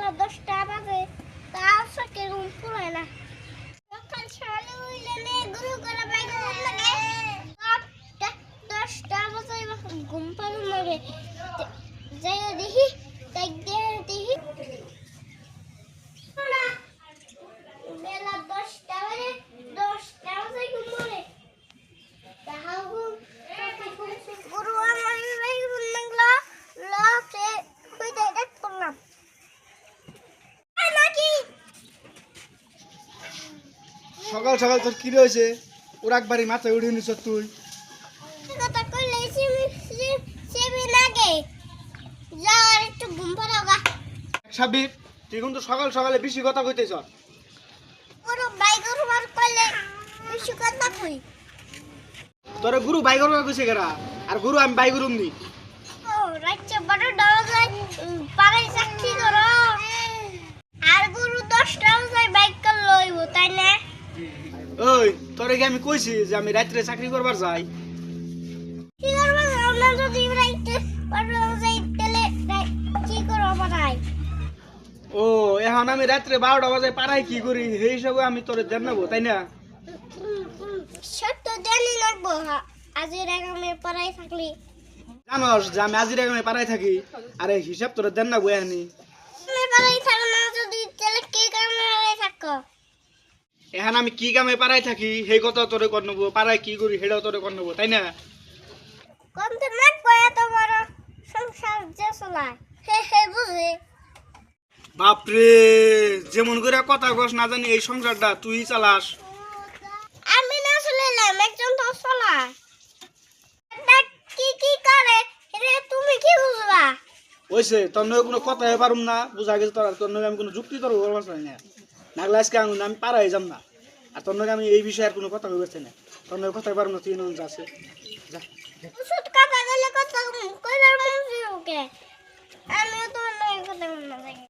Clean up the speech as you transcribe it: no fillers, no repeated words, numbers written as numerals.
বেলা 10টা বাজে তাও সকে ঘুম পুরায় না সকাল সকালে উইলে নে গুরু করে বাইরে লাগে 10টা বাজে ঘুম পাড়ু লাগে যাই দেখি তাই দেখি বেলা 10টা বাজে 10টা বাজে ঘুম পড়ে তাহাও গুরু আমার বাইরে লাগলো লকে কইতে দেখ করলাম নাকি সকাল সকাল তোর কি রয়েছে ওর একবারই মাথায় উঠিয়ে নিছ তুই কথা কইলে সেবি লাগে যাও আর একটু ঘুম পাড়াও গা সাবির তুই কিন্তু সকাল সকালে বেশি কথা কইতেছ পুরো বাইগর মার কইলে বেশি কথা কই তোর গুরু বাই করবা কইছে কেরা আর গুরু আমি বাই করুম নি ও রাজ্য বড় ডাল যায় পাড়ায় সাক্ষী করো আর গুরু 10টা যায় বাইক কল লইব তাই না ওই তোরে কি আমি কইছি যে আমি রাত্রে চাকরি করবার যাই কি করব আমরা যদি রাইতে বড় যাই তেলে কি করব পাড়ায় ও এখন আমি রাত্রে 12টা বাজে পাড়ায় কি করি সেই হিসাবে আমি তোরে দেন নেবো তাই না সত্য জানি লাগবো আজির আগামে পাড়ায় থাকলি জানোস যে আমি আজির আগামে পাড়ায় থাকি আরে হিসাব তোরে দেন না বয়ানি তুমি পাড়ায় থাকো না যদি তেলে কি কামে পাড়ায় থাকো এখন আমি কি কামে পাড়ায় থাকি সেই কথা তোরে কর নেবো পাড়ায় কি করি সেটাও তোরে কর নেবো তাই না কম তো লাগবো এত বড় সংসার যে চলায় হে বুঝে বাপরে যেমন করে কথা কস না জানি এই সংসারটা তুই চালাস আমি না চলাইলাম একজন তো চলায় কি করে রে তুমি কি বুঝবা ওইসে তোর নয় কোনো কথাই পারুম না বুঝা গেছে তোর নয় আমি কোনো যুক্তি তোর বলবার চাই না নাগলে আজকে আমি পাড়াই যাম না আর তোর নয় আমি এই বিষয়ে আর কোনো কথা বলতে না তোর নয় কথাই পারুম না তুই নয় যাচ্ছে যা ওষুধ